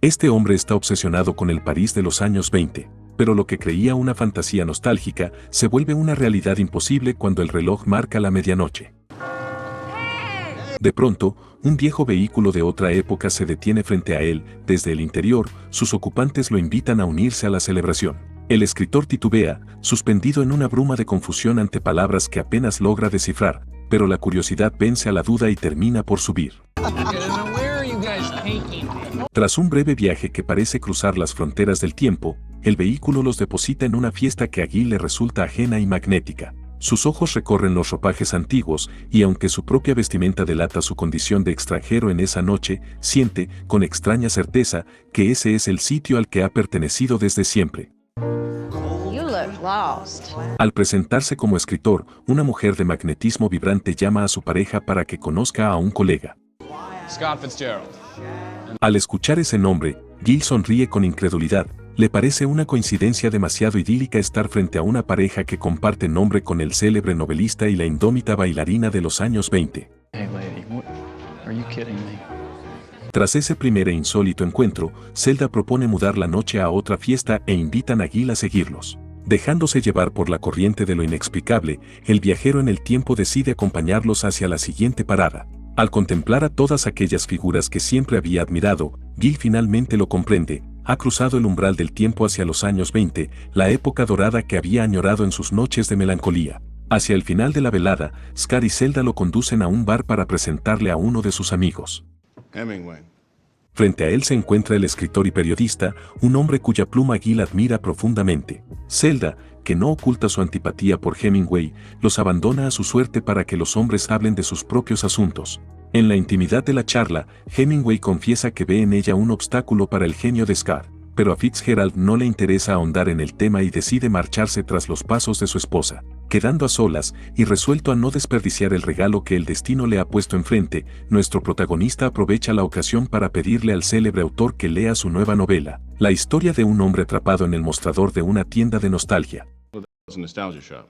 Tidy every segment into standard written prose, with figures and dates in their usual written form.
Este hombre está obsesionado con el París de los años 20, pero lo que creía una fantasía nostálgica se vuelve una realidad imposible cuando el reloj marca la medianoche. De pronto, un viejo vehículo de otra época se detiene frente a él. Desde el interior, sus ocupantes lo invitan a unirse a la celebración. El escritor titubea, suspendido en una bruma de confusión ante palabras que apenas logra descifrar, pero la curiosidad vence a la duda y termina por subir. Tras un breve viaje que parece cruzar las fronteras del tiempo, el vehículo los deposita en una fiesta que a Gil le resulta ajena y magnética. Sus ojos recorren los ropajes antiguos y aunque su propia vestimenta delata su condición de extranjero en esa noche, siente, con extraña certeza, que ese es el sitio al que ha pertenecido desde siempre. Al presentarse como escritor, una mujer de magnetismo vibrante llama a su pareja para que conozca a un colega. Scott Fitzgerald. Al escuchar ese nombre, Gil sonríe con incredulidad. Le parece una coincidencia demasiado idílica estar frente a una pareja que comparte nombre con el célebre novelista y la indómita bailarina de los años 20. Hey lady, are you kidding me? Tras ese primer e insólito encuentro, Zelda propone mudar la noche a otra fiesta e invitan a Gil a seguirlos. Dejándose llevar por la corriente de lo inexplicable, el viajero en el tiempo decide acompañarlos hacia la siguiente parada. Al contemplar a todas aquellas figuras que siempre había admirado, Gil finalmente lo comprende. Ha cruzado el umbral del tiempo hacia los años 20, la época dorada que había añorado en sus noches de melancolía. Hacia el final de la velada, Scar y Zelda lo conducen a un bar para presentarle a uno de sus amigos. Hemingway. Frente a él se encuentra el escritor y periodista, un hombre cuya pluma Gil admira profundamente. Zelda, que no oculta su antipatía por Hemingway, los abandona a su suerte para que los hombres hablen de sus propios asuntos. En la intimidad de la charla, Hemingway confiesa que ve en ella un obstáculo para el genio de Scar, pero a Fitzgerald no le interesa ahondar en el tema y decide marcharse tras los pasos de su esposa. Quedando a solas y resuelto a no desperdiciar el regalo que el destino le ha puesto enfrente, nuestro protagonista aprovecha la ocasión para pedirle al célebre autor que lea su nueva novela, la historia de un hombre atrapado en el mostrador de una tienda de nostalgia. It's a nostalgia shop.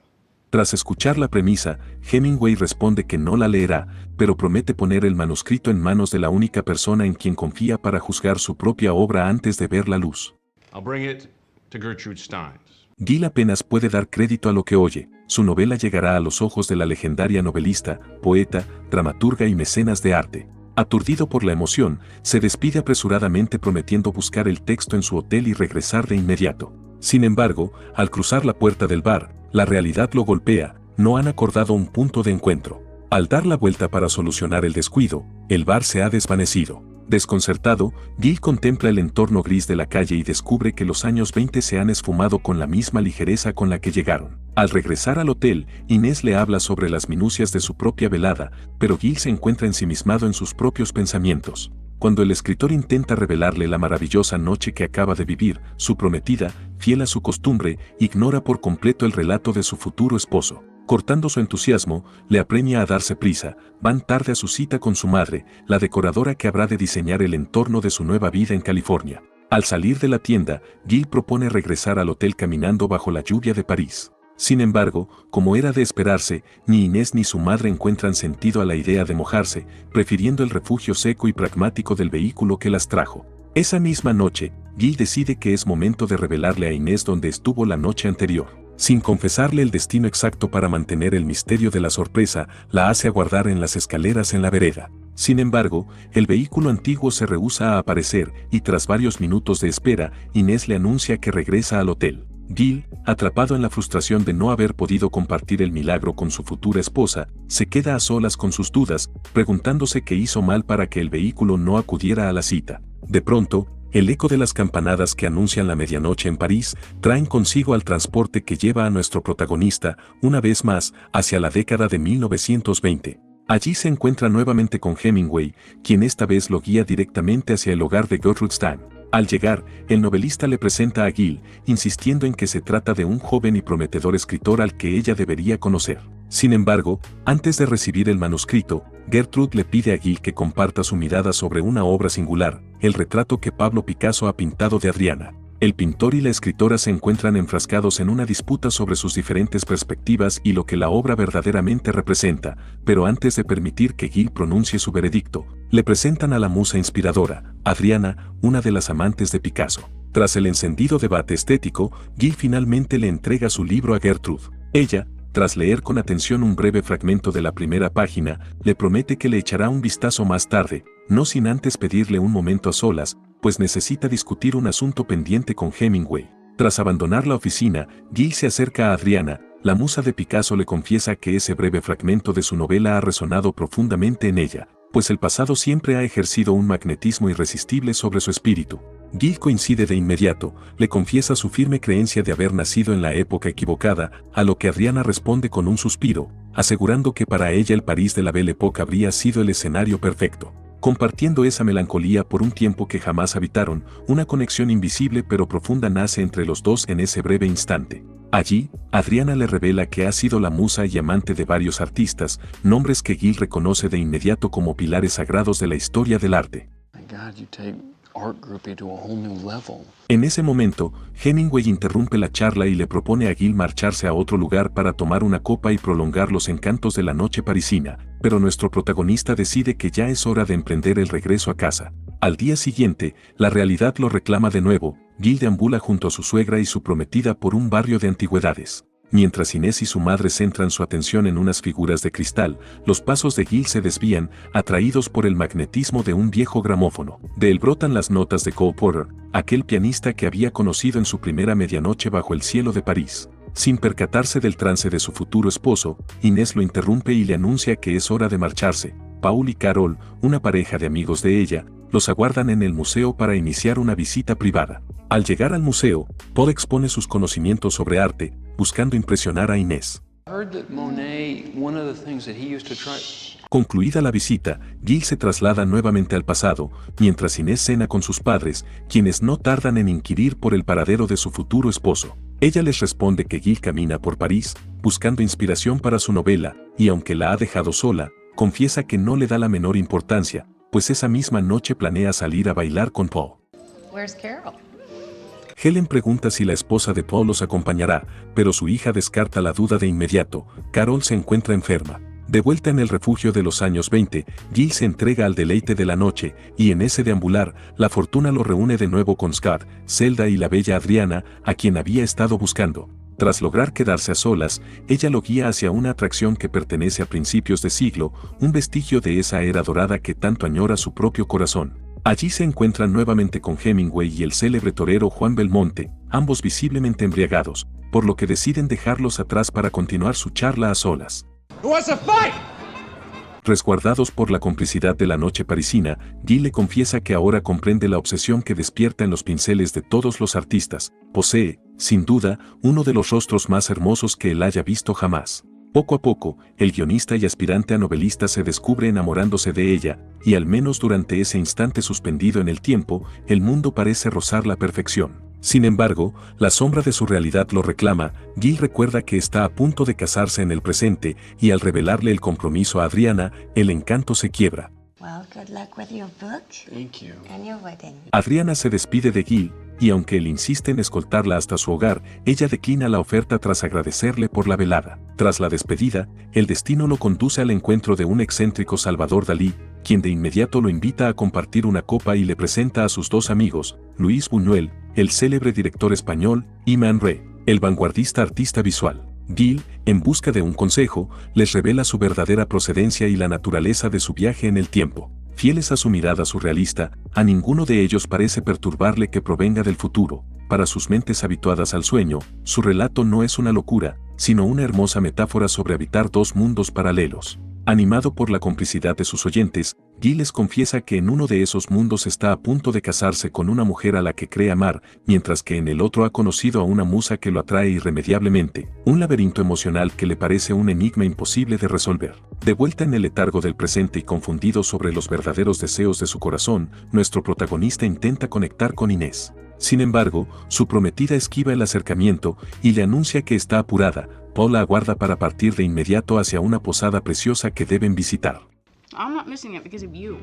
Tras escuchar la premisa, Hemingway responde que no la leerá, pero promete poner el manuscrito en manos de la única persona en quien confía para juzgar su propia obra antes de ver la luz. I'll bring it to Gertrude Steins. Gil apenas puede dar crédito a lo que oye. Su novela llegará a los ojos de la legendaria novelista, poeta, dramaturga y mecenas de arte. Aturdido por la emoción, se despide apresuradamente prometiendo buscar el texto en su hotel y regresar de inmediato. Sin embargo, al cruzar la puerta del bar, la realidad lo golpea. No han acordado un punto de encuentro. Al dar la vuelta para solucionar el descuido, el bar se ha desvanecido. Desconcertado, Gil contempla el entorno gris de la calle y descubre que los años 20 se han esfumado con la misma ligereza con la que llegaron. Al regresar al hotel, Inés le habla sobre las minucias de su propia velada, pero Gil se encuentra ensimismado en sus propios pensamientos. Cuando el escritor intenta revelarle la maravillosa noche que acaba de vivir, su prometida, fiel a su costumbre, ignora por completo el relato de su futuro esposo. Cortando su entusiasmo, le apremia a darse prisa. Van tarde a su cita con su madre, la decoradora que habrá de diseñar el entorno de su nueva vida en California. Al salir de la tienda, Gil propone regresar al hotel caminando bajo la lluvia de París. Sin embargo, como era de esperarse, ni Inés ni su madre encuentran sentido a la idea de mojarse, prefiriendo el refugio seco y pragmático del vehículo que las trajo. Esa misma noche, Gil decide que es momento de revelarle a Inés dónde estuvo la noche anterior. Sin confesarle el destino exacto para mantener el misterio de la sorpresa, la hace aguardar en las escaleras en la vereda. Sin embargo, el vehículo antiguo se rehúsa a aparecer y tras varios minutos de espera, Inés le anuncia que regresa al hotel. Gil, atrapado en la frustración de no haber podido compartir el milagro con su futura esposa, se queda a solas con sus dudas, preguntándose qué hizo mal para que el vehículo no acudiera a la cita. De pronto, el eco de las campanadas que anuncian la medianoche en París traen consigo al transporte que lleva a nuestro protagonista, una vez más, hacia la década de 1920. Allí se encuentra nuevamente con Hemingway, quien esta vez lo guía directamente hacia el hogar de Gertrude Stein. Al llegar, el novelista le presenta a Gil, insistiendo en que se trata de un joven y prometedor escritor al que ella debería conocer. Sin embargo, antes de recibir el manuscrito, Gertrude le pide a Gil que comparta su mirada sobre una obra singular, el retrato que Pablo Picasso ha pintado de Adriana. El pintor y la escritora se encuentran enfrascados en una disputa sobre sus diferentes perspectivas y lo que la obra verdaderamente representa, pero antes de permitir que Gil pronuncie su veredicto, le presentan a la musa inspiradora, Adriana, una de las amantes de Picasso. Tras el encendido debate estético, Gil finalmente le entrega su libro a Gertrude. Ella, tras leer con atención un breve fragmento de la primera página, le promete que le echará un vistazo más tarde, no sin antes pedirle un momento a solas, pues necesita discutir un asunto pendiente con Hemingway. Tras abandonar la oficina, Gil se acerca a Adriana. La musa de Picasso le confiesa que ese breve fragmento de su novela ha resonado profundamente en ella, pues el pasado siempre ha ejercido un magnetismo irresistible sobre su espíritu. Gil coincide de inmediato, le confiesa su firme creencia de haber nacido en la época equivocada, a lo que Adriana responde con un suspiro, asegurando que para ella el París de la Belle Époque habría sido el escenario perfecto. Compartiendo esa melancolía por un tiempo que jamás habitaron, una conexión invisible pero profunda nace entre los dos en ese breve instante. Allí, Adriana le revela que ha sido la musa y amante de varios artistas, nombres que Gil reconoce de inmediato como pilares sagrados de la historia del arte. My God, you take art groupie to a whole new level. En ese momento, Hemingway interrumpe la charla y le propone a Gil marcharse a otro lugar para tomar una copa y prolongar los encantos de la noche parisina, pero nuestro protagonista decide que ya es hora de emprender el regreso a casa. Al día siguiente, la realidad lo reclama de nuevo. Gil deambula junto a su suegra y su prometida por un barrio de antigüedades. Mientras Inés y su madre centran su atención en unas figuras de cristal, los pasos de Gil se desvían, atraídos por el magnetismo de un viejo gramófono. De él brotan las notas de Cole Porter, aquel pianista que había conocido en su primera medianoche bajo el cielo de París. Sin percatarse del trance de su futuro esposo, Inés lo interrumpe y le anuncia que es hora de marcharse. Paul y Carol, una pareja de amigos de ella, los aguardan en el museo para iniciar una visita privada. Al llegar al museo, Paul expone sus conocimientos sobre arte, buscando impresionar a Inés. Concluida la visita, Gil se traslada nuevamente al pasado, mientras Inés cena con sus padres, quienes no tardan en inquirir por el paradero de su futuro esposo. Ella les responde que Gil camina por París, buscando inspiración para su novela, y aunque la ha dejado sola, confiesa que no le da la menor importancia, pues esa misma noche planea salir a bailar con Paul. Where's Carol? Helen pregunta si la esposa de Paul los acompañará, pero su hija descarta la duda de inmediato. Carol se encuentra enferma. De vuelta en el refugio de los años 20, Gil se entrega al deleite de la noche, y en ese deambular, la fortuna lo reúne de nuevo con Scott, Zelda y la bella Adriana, a quien había estado buscando. Tras lograr quedarse a solas, ella lo guía hacia una atracción que pertenece a principios de siglo, un vestigio de esa era dorada que tanto añora su propio corazón. Allí se encuentran nuevamente con Hemingway y el célebre torero Juan Belmonte, ambos visiblemente embriagados, por lo que deciden dejarlos atrás para continuar su charla a solas. Resguardados por la complicidad de la noche parisina, Gil le confiesa que ahora comprende la obsesión que despierta en los pinceles de todos los artistas. Posee, sin duda, uno de los rostros más hermosos que él haya visto jamás. Poco a poco, el guionista y aspirante a novelista se descubre enamorándose de ella, y al menos durante ese instante suspendido en el tiempo, el mundo parece rozar la perfección. Sin embargo, la sombra de su realidad lo reclama. Gil recuerda que está a punto de casarse en el presente, y al revelarle el compromiso a Adriana, el encanto se quiebra. Well, good luck with your book Thank you. and your wedding. Adriana se despide de Gil, y aunque él insiste en escoltarla hasta su hogar, ella declina la oferta tras agradecerle por la velada. Tras la despedida, el destino lo conduce al encuentro de un excéntrico Salvador Dalí, quien de inmediato lo invita a compartir una copa y le presenta a sus dos amigos, Luis Buñuel, el célebre director español, y Man Ray, el vanguardista artista visual. Gil, en busca de un consejo, les revela su verdadera procedencia y la naturaleza de su viaje en el tiempo. Fieles a su mirada surrealista, a ninguno de ellos parece perturbarle que provenga del futuro. Para sus mentes habituadas al sueño, su relato no es una locura, sino una hermosa metáfora sobre habitar dos mundos paralelos. Animado por la complicidad de sus oyentes, Gil les confiesa que en uno de esos mundos está a punto de casarse con una mujer a la que cree amar, mientras que en el otro ha conocido a una musa que lo atrae irremediablemente, un laberinto emocional que le parece un enigma imposible de resolver. De vuelta en el letargo del presente y confundido sobre los verdaderos deseos de su corazón, nuestro protagonista intenta conectar con Inés. Sin embargo, su prometida esquiva el acercamiento y le anuncia que está apurada. Paul la aguarda para partir de inmediato hacia una posada preciosa que deben visitar. I'm not missing it because of you.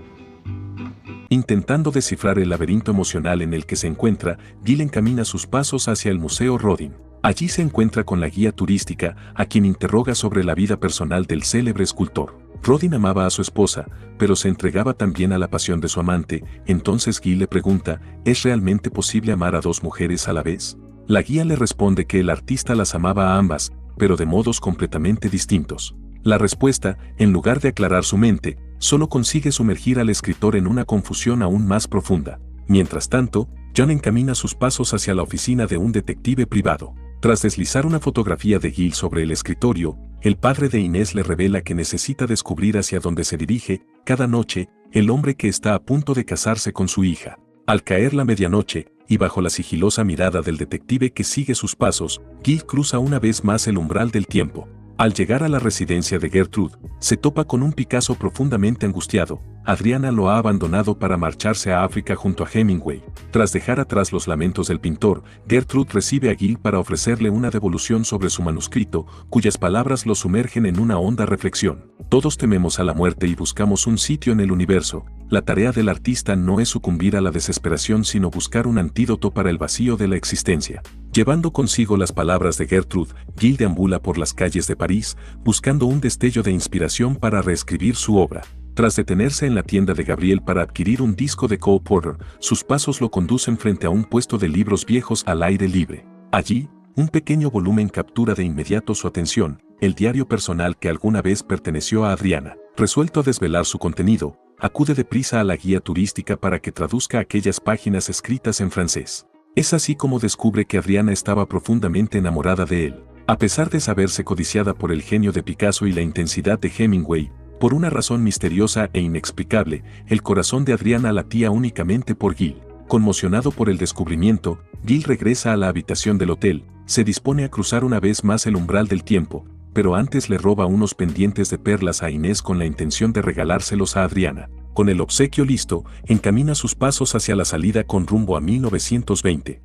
Intentando descifrar el laberinto emocional en el que se encuentra, Gil encamina sus pasos hacia el Museo Rodin. Allí se encuentra con la guía turística, a quien interroga sobre la vida personal del célebre escultor. Rodin amaba a su esposa, pero se entregaba también a la pasión de su amante. Entonces Gil le pregunta, ¿es realmente posible amar a dos mujeres a la vez? La guía le responde que el artista las amaba a ambas, pero de modos completamente distintos. La respuesta, en lugar de aclarar su mente, solo consigue sumergir al escritor en una confusión aún más profunda. Mientras tanto, John encamina sus pasos hacia la oficina de un detective privado. Tras deslizar una fotografía de Gil sobre el escritorio, el padre de Inés le revela que necesita descubrir hacia dónde se dirige, cada noche, el hombre que está a punto de casarse con su hija. Al caer la medianoche, y bajo la sigilosa mirada del detective que sigue sus pasos, Gil cruza una vez más el umbral del tiempo. Al llegar a la residencia de Gertrude, se topa con un Picasso profundamente angustiado. Adriana lo ha abandonado para marcharse a África junto a Hemingway. Tras dejar atrás los lamentos del pintor, Gertrude recibe a Gil para ofrecerle una devolución sobre su manuscrito, cuyas palabras lo sumergen en una honda reflexión. Todos tememos a la muerte y buscamos un sitio en el universo. La tarea del artista no es sucumbir a la desesperación sino buscar un antídoto para el vacío de la existencia. Llevando consigo las palabras de Gertrude, Gil deambula por las calles de París, buscando un destello de inspiración para reescribir su obra. Tras detenerse en la tienda de Gabriel para adquirir un disco de Cole Porter, sus pasos lo conducen frente a un puesto de libros viejos al aire libre. Allí, un pequeño volumen captura de inmediato su atención, el diario personal que alguna vez perteneció a Adriana. Resuelto a desvelar su contenido, acude deprisa a la guía turística para que traduzca aquellas páginas escritas en francés. Es así como descubre que Adriana estaba profundamente enamorada de él. A pesar de saberse codiciada por el genio de Picasso y la intensidad de Hemingway, por una razón misteriosa e inexplicable, el corazón de Adriana latía únicamente por Gil. Conmocionado por el descubrimiento, Gil regresa a la habitación del hotel, se dispone a cruzar una vez más el umbral del tiempo, pero antes le roba unos pendientes de perlas a Inés con la intención de regalárselos a Adriana. Con el obsequio listo, encamina sus pasos hacia la salida con rumbo a 1920.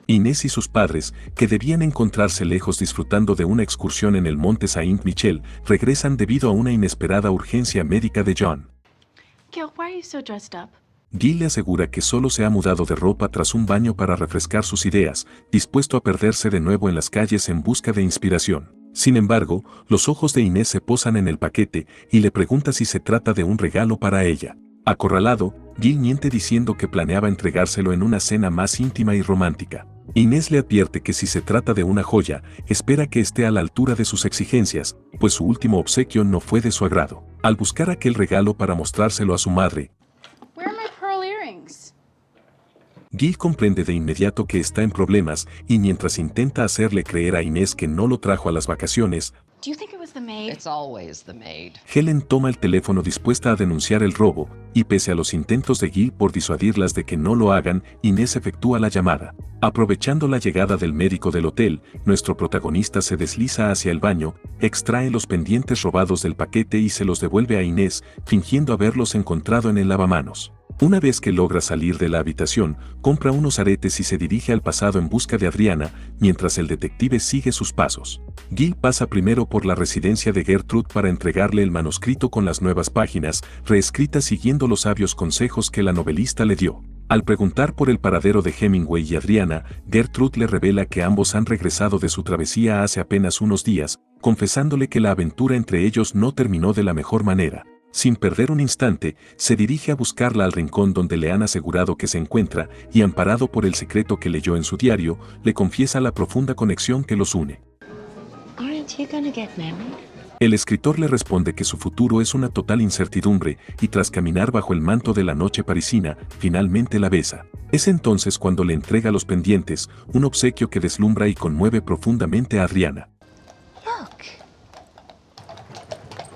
Inés y sus padres, que debían encontrarse lejos disfrutando de una excursión en el monte Saint-Michel, regresan debido a una inesperada urgencia médica de John. Gil, why are you so dressed up? Gil le asegura que solo se ha mudado de ropa tras un baño para refrescar sus ideas, dispuesto a perderse de nuevo en las calles en busca de inspiración. Sin embargo, los ojos de Inés se posan en el paquete y le pregunta si se trata de un regalo para ella. Acorralado, Gil miente diciendo que planeaba entregárselo en una cena más íntima y romántica. Inés le advierte que si se trata de una joya, espera que esté a la altura de sus exigencias, pues su último obsequio no fue de su agrado. Al buscar aquel regalo para mostrárselo a su madre, Where are my pearl earrings? Gil comprende de inmediato que está en problemas y mientras intenta hacerle creer a Inés que no lo trajo a las vacaciones, Do you think it was the maid? It's always the maid. Helen toma el teléfono dispuesta a denunciar el robo, y pese a los intentos de Gil por disuadirlas de que no lo hagan, Inés efectúa la llamada. Aprovechando la llegada del médico del hotel, nuestro protagonista se desliza hacia el baño, extrae los pendientes robados del paquete y se los devuelve a Inés, fingiendo haberlos encontrado en el lavamanos. Una vez que logra salir de la habitación, compra unos aretes y se dirige al pasado en busca de Adriana, mientras el detective sigue sus pasos. Gil pasa primero por la residencia de Gertrude para entregarle el manuscrito con las nuevas páginas, reescritas siguiendo los sabios consejos que la novelista le dio. Al preguntar por el paradero de Hemingway y Adriana, Gertrude le revela que ambos han regresado de su travesía hace apenas unos días, confesándole que la aventura entre ellos no terminó de la mejor manera. Sin perder un instante, se dirige a buscarla al rincón donde le han asegurado que se encuentra y amparado por el secreto que leyó en su diario, le confiesa la profunda conexión que los une. Aren't you gonna get married? El escritor le responde que su futuro es una total incertidumbre y tras caminar bajo el manto de la noche parisina, finalmente la besa. Es entonces cuando le entrega los pendientes, un obsequio que deslumbra y conmueve profundamente a Adriana. Look.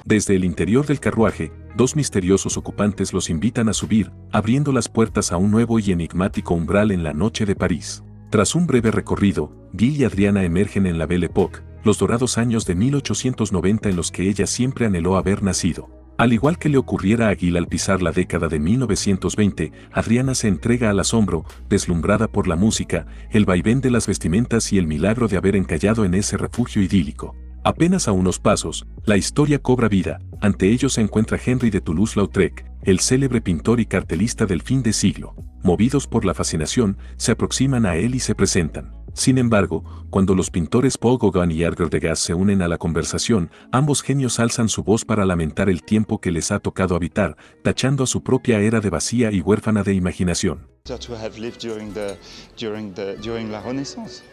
Desde el interior del carruaje, dos misteriosos ocupantes los invitan a subir, abriendo las puertas a un nuevo y enigmático umbral en la noche de París. Tras un breve recorrido, Gil y Adriana emergen en la Belle Époque, los dorados años de 1890 en los que ella siempre anheló haber nacido. Al igual que le ocurriera a Gil al pisar la década de 1920, Adriana se entrega al asombro, deslumbrada por la música, el vaivén de las vestimentas y el milagro de haber encallado en ese refugio idílico. Apenas a unos pasos, la historia cobra vida. Ante ellos se encuentra Henry de Toulouse-Lautrec, el célebre pintor y cartelista del fin de siglo. Movidos por la fascinación, se aproximan a él y se presentan. Sin embargo, cuando los pintores Paul Gauguin y Edgar Degas se unen a la conversación, ambos genios alzan su voz para lamentar el tiempo que les ha tocado habitar, tachando a su propia era de vacía y huérfana de imaginación.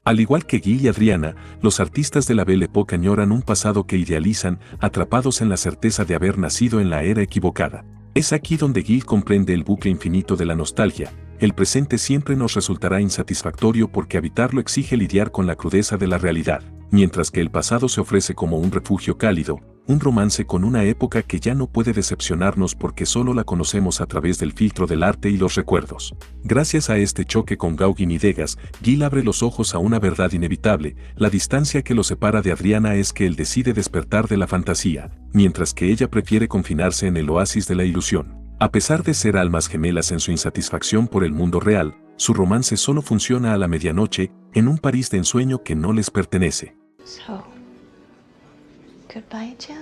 Al igual que Gil y Adriana, los artistas de la Belle Époque añoran un pasado que idealizan, atrapados en la certeza de haber nacido en la era equivocada. Es aquí donde Gil comprende el bucle infinito de la nostalgia. El presente siempre nos resultará insatisfactorio porque habitarlo exige lidiar con la crudeza de la realidad, mientras que el pasado se ofrece como un refugio cálido, un romance con una época que ya no puede decepcionarnos porque solo la conocemos a través del filtro del arte y los recuerdos. Gracias a este choque con Gauguin y Degas, Gil abre los ojos a una verdad inevitable: la distancia que lo separa de Adriana es que él decide despertar de la fantasía, mientras que ella prefiere confinarse en el oasis de la ilusión. A pesar de ser almas gemelas en su insatisfacción por el mundo real, su romance solo funciona a la medianoche, en un París de ensueño que no les pertenece. So, goodbye, Jill.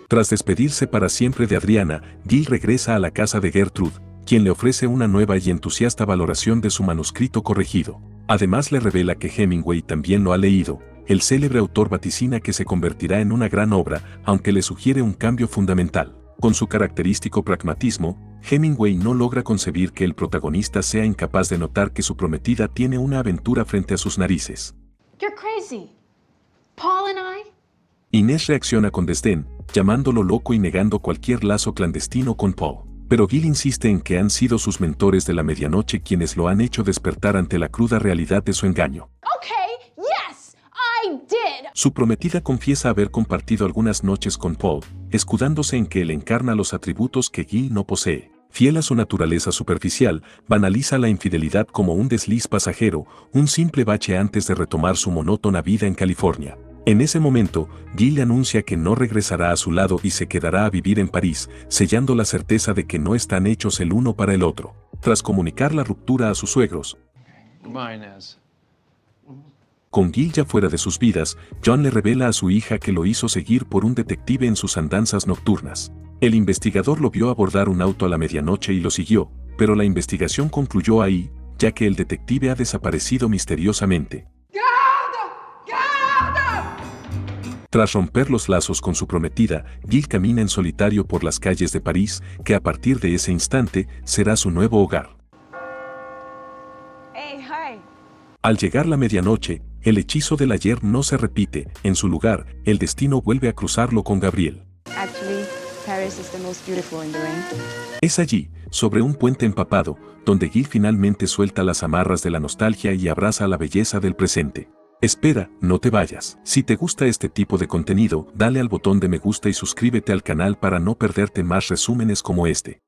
Tras despedirse para siempre de Adriana, Gil regresa a la casa de Gertrude, quien le ofrece una nueva y entusiasta valoración de su manuscrito corregido. Además le revela que Hemingway también lo ha leído. El célebre autor vaticina que se convertirá en una gran obra, aunque le sugiere un cambio fundamental. Con su característico pragmatismo, Hemingway no logra concebir que el protagonista sea incapaz de notar que su prometida tiene una aventura frente a sus narices. You're crazy. Paul and I? Inés reacciona con desdén, llamándolo loco y negando cualquier lazo clandestino con Paul. Pero Gil insiste en que han sido sus mentores de la medianoche quienes lo han hecho despertar ante la cruda realidad de su engaño. Okay, yes, I did. Su prometida confiesa haber compartido algunas noches con Paul, escudándose en que él encarna los atributos que Gil no posee. Fiel a su naturaleza superficial, banaliza la infidelidad como un desliz pasajero, un simple bache antes de retomar su monótona vida en California. En ese momento, Gil le anuncia que no regresará a su lado y se quedará a vivir en París, sellando la certeza de que no están hechos el uno para el otro. Tras comunicar la ruptura a sus suegros, Goodbye, Inez. con Gil ya fuera de sus vidas, John le revela a su hija que lo hizo seguir por un detective en sus andanzas nocturnas. El investigador lo vio abordar un auto a la medianoche y lo siguió, pero la investigación concluyó ahí, ya que el detective ha desaparecido misteriosamente. Tras romper los lazos con su prometida, Gil camina en solitario por las calles de París, que a partir de ese instante será su nuevo hogar. Hey, hi. Al llegar la medianoche, el hechizo del ayer no se repite. En su lugar, el destino vuelve a cruzarlo con Gabriel. Actually, Paris is the most beautiful in the rain. Es allí, sobre un puente empapado, donde Gil finalmente suelta las amarras de la nostalgia y abraza la belleza del presente. Espera, no te vayas. Si te gusta este tipo de contenido, dale al botón de me gusta y suscríbete al canal para no perderte más resúmenes como este.